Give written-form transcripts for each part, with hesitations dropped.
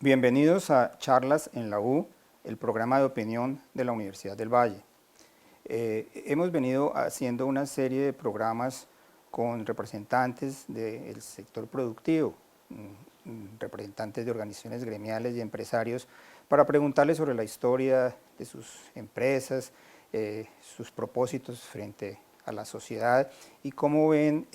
Bienvenidos a Charlas en la U, el programa de opinión de la Universidad del Valle. Hemos venido haciendo una serie de programas con representantes del sector productivo, representantes de organizaciones gremiales y empresarios, para preguntarles sobre la historia de sus empresas, sus propósitos frente a la sociedad y cómo ven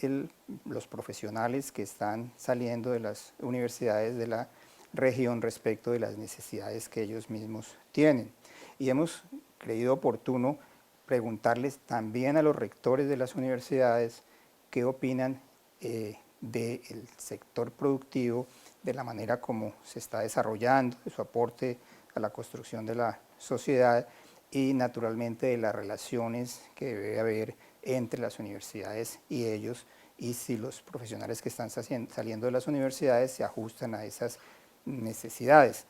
los profesionales que están saliendo de las universidades de la región respecto de las necesidades que ellos mismos tienen. Y hemos creído oportuno preguntarles también a los rectores de las universidades qué opinan del sector productivo, de la manera como se está desarrollando, de su aporte a la construcción de la sociedad y naturalmente de las relaciones que debe haber entre las universidades y ellos, y si los profesionales que están saliendo de las universidades se ajustan a esas necesidades.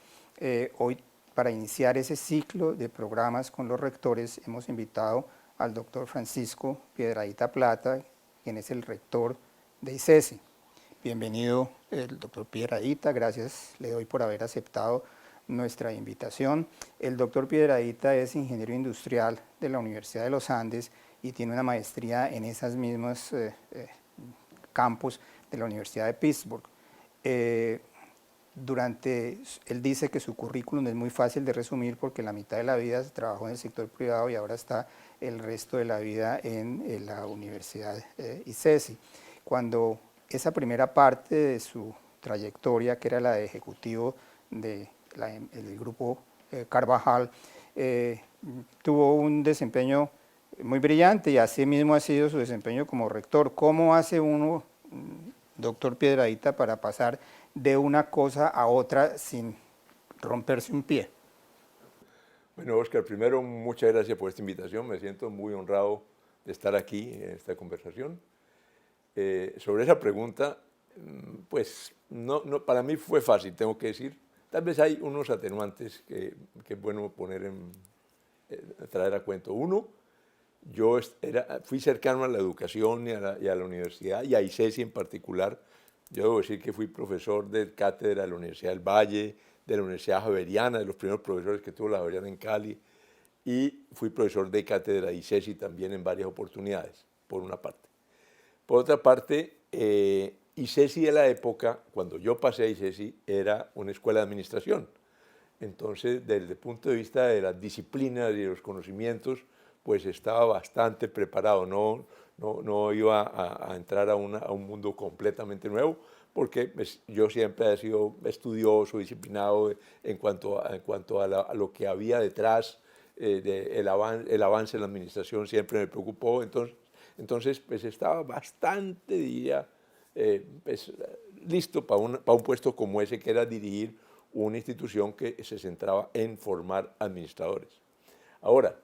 Hoy, para iniciar ese ciclo de programas con los rectores, hemos invitado al doctor Francisco Piedradita Plata, quien es el rector de ICESI. Bienvenido, el doctor Piedradita, gracias le doy por haber aceptado nuestra invitación. El doctor Piedradita es ingeniero industrial de la Universidad de los Andes y tiene una maestría en esos mismos campus de la Universidad de Pittsburgh. Él dice que su currículum es muy fácil de resumir porque la mitad de la vida trabajó en el sector privado y ahora está el resto de la vida en la Universidad ICESI. Cuando esa primera parte de su trayectoria, que era la de ejecutivo del grupo Carvajal, tuvo un desempeño muy brillante y así mismo ha sido su desempeño como rector. ¿Cómo hace uno, doctor Piedradita, para pasar de una cosa a otra sin romperse un pie? Bueno, Oscar, primero muchas gracias por esta invitación, me siento muy honrado de estar aquí en esta conversación. Sobre esa pregunta, pues para mí fue fácil, tengo que decir. Tal vez hay unos atenuantes que es bueno traer a cuento. Uno, yo fui cercano a la educación y a la universidad, y a ICESI en particular. Yo debo decir que fui profesor de cátedra de la Universidad del Valle, de la Universidad Javeriana, de los primeros profesores que tuvo la Javeriana en Cali, y fui profesor de cátedra de ICESI también en varias oportunidades, por una parte. Por otra parte, ICESI de la época, cuando yo pasé a ICESI, era una escuela de administración. Entonces, desde el punto de vista de las disciplinas y de los conocimientos, pues estaba bastante preparado, no iba a entrar a un mundo completamente nuevo, porque yo siempre he sido estudioso, disciplinado en cuanto a lo que había detrás, el avance en la administración siempre me preocupó, entonces pues estaba bastante, diría, pues, listo para un puesto como ese, que era dirigir una institución que se centraba en formar administradores. Ahora,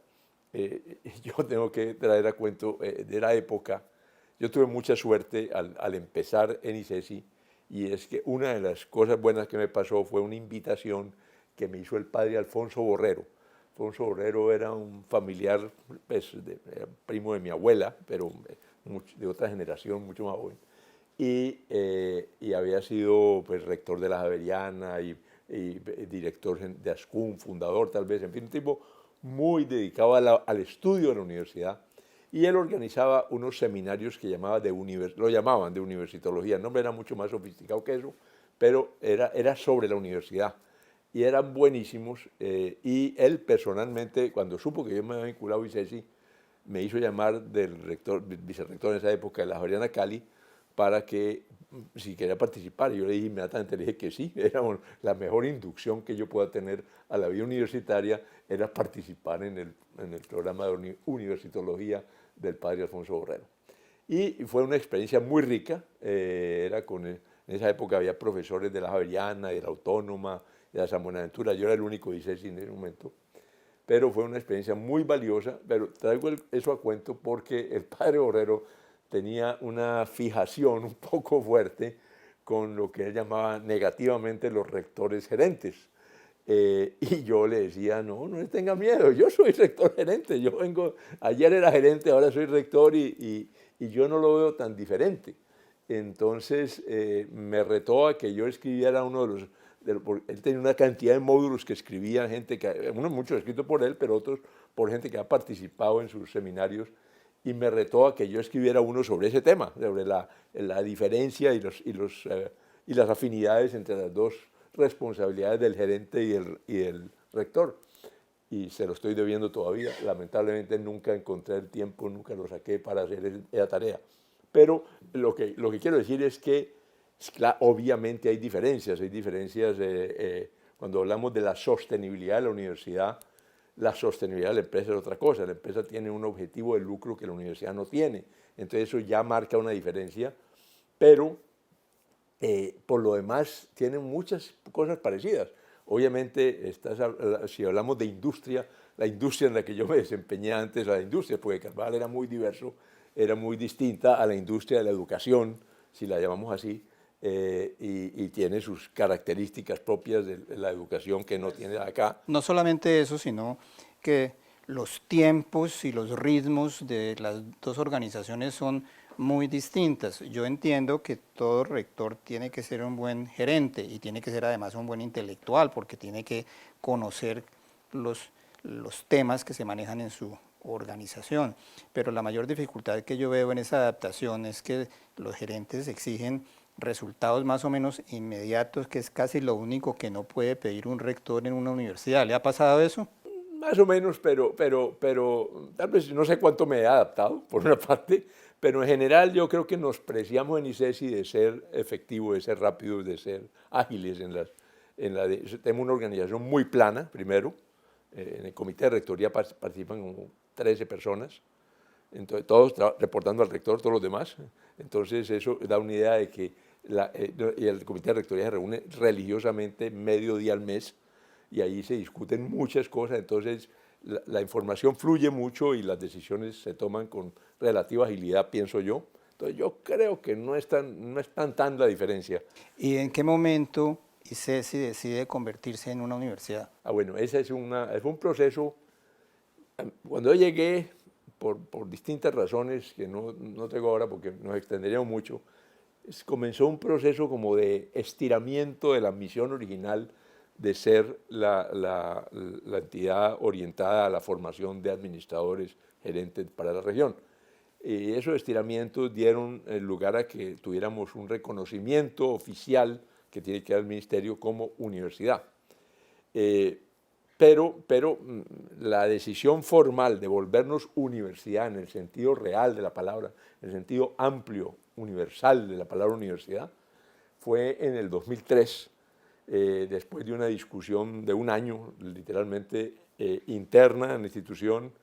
yo tengo que traer a cuento de la época. Yo tuve mucha suerte al empezar en ICESI, y es que una de las cosas buenas que me pasó fue una invitación que me hizo el padre Alfonso Borrero. Alfonso Borrero era un familiar, pues, primo de mi abuela, pero de otra generación, mucho más joven, y había sido, pues, rector de la Javeriana y director de ASCUM, fundador tal vez, en fin, un tipo muy dedicado al estudio de la universidad, y él organizaba unos seminarios que lo llamaban de universitología. El nombre era mucho más sofisticado que eso, pero era sobre la universidad, y eran buenísimos, y él personalmente, cuando supo que yo me había vinculado a ICESI, me hizo llamar del vicerrector en esa época de la Javeriana Cali, para que, si quería participar. Yo le dije inmediatamente, le dije que sí, era la mejor inducción que yo pueda tener a la vida universitaria, era participar en el programa de universitología del padre Alfonso Borrero. Y fue una experiencia muy rica, en esa época había profesores de la Javeriana, de la Autónoma, de la San Buenaventura, yo era el único de ICESI en ese momento, pero fue una experiencia muy valiosa. Pero traigo eso a cuento porque el padre Borrero tenía una fijación un poco fuerte con lo que él llamaba negativamente los rectores gerentes. Y yo le decía, no le tenga miedo, yo soy rector gerente, ayer era gerente, ahora soy rector, y yo no lo veo tan diferente. Entonces me retó a que yo escribiera uno Él tenía una cantidad de módulos que escribía gente, unos muchos escritos por él, pero otros por gente que ha participado en sus seminarios, y me retó a que yo escribiera uno sobre ese tema, sobre la diferencia y las afinidades entre las dos responsabilidades del gerente y el rector. Y se lo estoy debiendo todavía. Lamentablemente nunca encontré el tiempo, nunca lo saqué para hacer esa tarea. Pero lo que quiero decir es que obviamente hay diferencias. Cuando hablamos de la sostenibilidad de la universidad, la sostenibilidad de la empresa es otra cosa. La empresa tiene un objetivo de lucro que la universidad no tiene. Entonces eso ya marca una diferencia, pero por lo demás tienen muchas cosas parecidas. Obviamente, si hablamos de industria, la industria en la que yo me desempeñé antes, la industria, porque Carvajal era muy diverso, era muy distinta a la industria de la educación, si la llamamos así, y tiene sus características propias de la educación que no tiene acá. No solamente eso, sino que los tiempos y los ritmos de las dos organizaciones son muy distintas. Yo entiendo que todo rector tiene que ser un buen gerente y tiene que ser además un buen intelectual porque tiene que conocer los temas que se manejan en su organización. Pero la mayor dificultad que yo veo en esa adaptación es que los gerentes exigen resultados más o menos inmediatos, que es casi lo único que no puede pedir un rector en una universidad. ¿Le ha pasado eso? Más o menos, pero tal vez no sé cuánto me he adaptado, por una parte, pero en general yo creo que nos preciamos en ICESI de ser efectivos, de ser rápidos, de ser ágiles. Tenemos una organización muy plana, primero. En el comité de rectoría participan como 13 personas, entonces, todos reportando al rector, todos los demás. Entonces eso da una idea de que el comité de rectoría se reúne religiosamente medio día al mes y ahí se discuten muchas cosas. Entonces la información fluye mucho y las decisiones se toman con relativa agilidad, pienso yo. Entonces yo creo que no es tan la diferencia. ¿Y en qué momento ICESI decide convertirse en una universidad? Bueno, ese fue un proceso. Cuando yo llegué, por distintas razones que no tengo ahora porque nos extenderíamos mucho, comenzó un proceso como de estiramiento de la misión original de ser la entidad orientada a la formación de administradores, gerentes para la región. Y esos estiramientos dieron lugar a que tuviéramos un reconocimiento oficial que tiene que dar el ministerio como universidad. Pero la decisión formal de volvernos universidad en el sentido real de la palabra, en el sentido amplio, universal de la palabra universidad, fue en el 2003, después de una discusión de un año, literalmente, interna en la institución,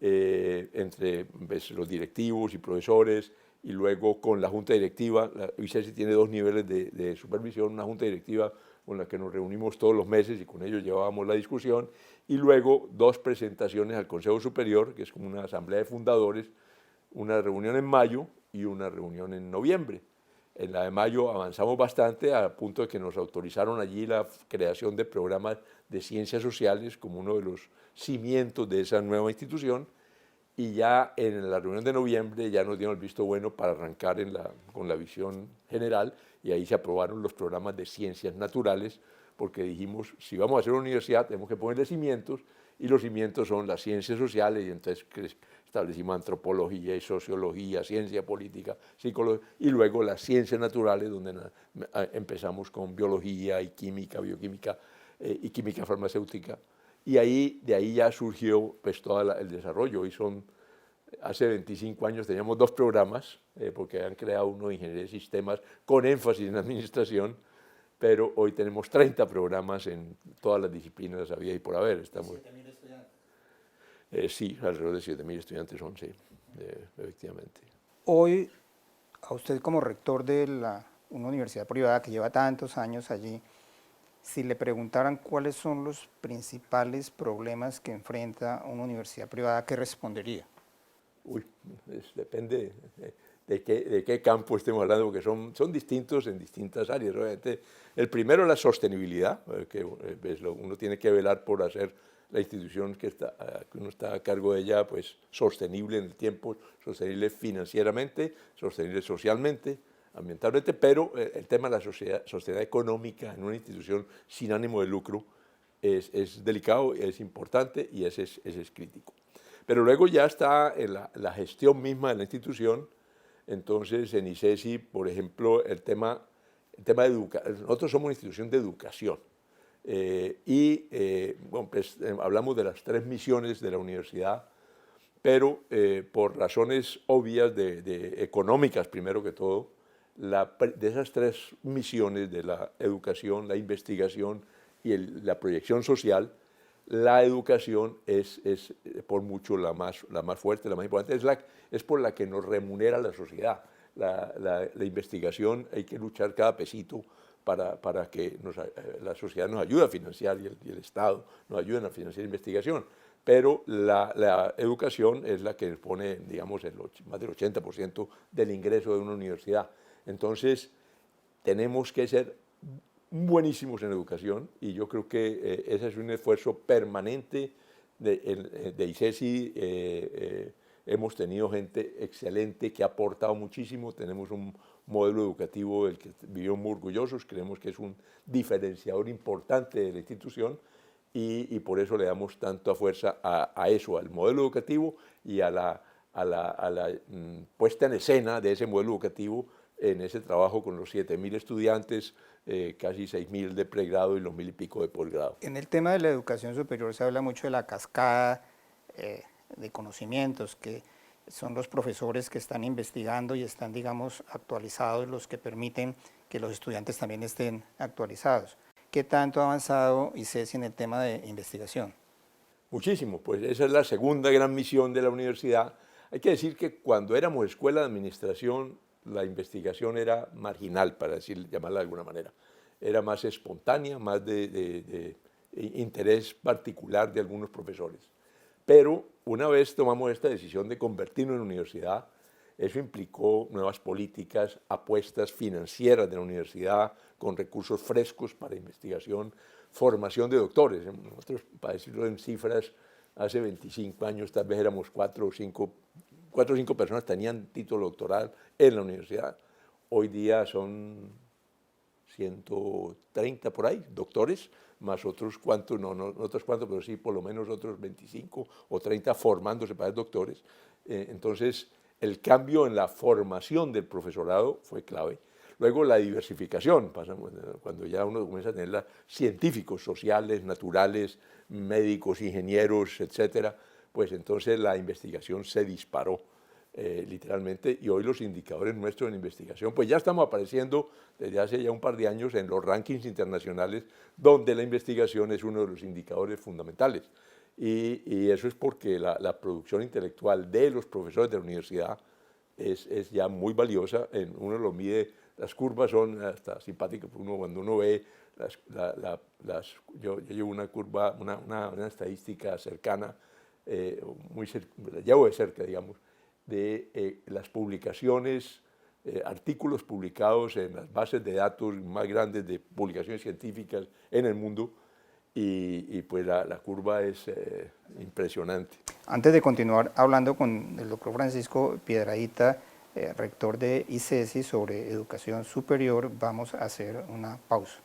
entre los directivos y profesores, y luego con la junta directiva. La ICESI tiene dos niveles de supervisión, una junta directiva con la que nos reunimos todos los meses y con ellos llevábamos la discusión, y luego dos presentaciones al Consejo Superior, que es como una asamblea de fundadores, una reunión en mayo y una reunión en noviembre. En la de mayo avanzamos bastante a punto de que nos autorizaron allí la creación de programas de ciencias sociales como uno de los cimientos de esa nueva institución, y ya en la reunión de noviembre ya nos dieron el visto bueno para arrancar con la visión general, y ahí se aprobaron los programas de ciencias naturales, porque dijimos, si vamos a hacer una universidad tenemos que ponerle cimientos, y los cimientos son las ciencias sociales, y entonces establecimos antropología y sociología, ciencia política, psicología, y luego las ciencias naturales, donde empezamos con biología y química, bioquímica y química farmacéutica. Y de ahí ya surgió pues, todo el desarrollo. Hace 25 años teníamos dos programas, porque han creado uno de ingeniería de sistemas con énfasis en administración, pero hoy tenemos 30 programas en todas las disciplinas había y por haber. ¿7.000 estudiantes? Sí, alrededor de 7.000 estudiantes son, sí, efectivamente. Hoy, a usted como rector de una universidad privada que lleva tantos años allí, si le preguntaran cuáles son los principales problemas que enfrenta una universidad privada, ¿qué respondería? Depende de qué campo estemos hablando, porque son distintos en distintas áreas. Obviamente, el primero es la sostenibilidad, que uno tiene que velar por hacer la institución que uno está a cargo de ella, pues sostenible en el tiempo, sostenible financieramente, sostenible socialmente. ambientalmente, pero el tema de la sociedad económica en una institución sin ánimo de lucro es delicado, es importante y ese es crítico. Pero luego ya está en la gestión misma de la institución. Entonces, en ICESI, por ejemplo, el tema de educación. Nosotros somos una institución de educación bueno, pues, hablamos de las 3 misiones de la universidad, pero por razones obvias económicas, primero que todo, de esas 3 misiones de la educación, la investigación y la proyección social, la educación es por mucho la más fuerte, la más importante, es por la que nos remunera la sociedad. La investigación hay que luchar cada pesito para que la sociedad nos ayude a financiar y el Estado nos ayude a financiar la investigación. Pero la educación es la que pone, digamos, más del 80% del ingreso de una universidad. Entonces, tenemos que ser buenísimos en educación y yo creo que ese es un esfuerzo permanente de ICESI. Hemos tenido gente excelente que ha aportado muchísimo, tenemos un modelo educativo del que vivimos muy orgullosos, creemos que es un diferenciador importante de la institución y por eso le damos tanta fuerza a eso, al modelo educativo y a la puesta en escena de ese modelo educativo en ese trabajo con los 7.000 estudiantes, casi 6.000 de pregrado y los 1.000 y pico de posgrado. En el tema de la educación superior se habla mucho de la cascada de conocimientos, que son los profesores que están investigando y están, digamos, actualizados, los que permiten que los estudiantes también estén actualizados. ¿Qué tanto ha avanzado ICESI en el tema de investigación? Muchísimo, pues esa es la segunda gran misión de la universidad. Hay que decir que cuando éramos escuela de administración, la investigación era marginal, para llamarla de alguna manera. Era más espontánea, más de interés particular de algunos profesores. Pero una vez tomamos esta decisión de convertirnos en universidad, eso implicó nuevas políticas, apuestas financieras de la universidad con recursos frescos para investigación, formación de doctores. Nosotros, para decirlo en cifras, hace 25 años tal vez éramos 4 o 5 personas tenían título doctoral en la universidad. Hoy día son 130 por ahí, doctores, más otros cuantos, no otros cuantos, pero sí por lo menos otros 25 o 30 formándose para ser doctores. Entonces, el cambio en la formación del profesorado fue clave. Luego la diversificación, cuando ya uno comienza a tener científicos, sociales, naturales, médicos, ingenieros, etcétera, pues entonces la investigación se disparó literalmente y hoy los indicadores nuestros en investigación, pues ya estamos apareciendo desde hace ya un par de años en los rankings internacionales donde la investigación es uno de los indicadores fundamentales y eso es porque la producción intelectual de los profesores de la universidad es ya muy valiosa. Uno lo mide, las curvas son hasta simpáticas, cuando uno ve yo llevo una curva, una estadística cercana, la llevo de cerca, digamos, de las publicaciones, artículos publicados en las bases de datos más grandes de publicaciones científicas en el mundo y pues la curva es impresionante. Antes de continuar hablando con el doctor Francisco Piedradita, rector de ICESI sobre educación superior, vamos a hacer una pausa.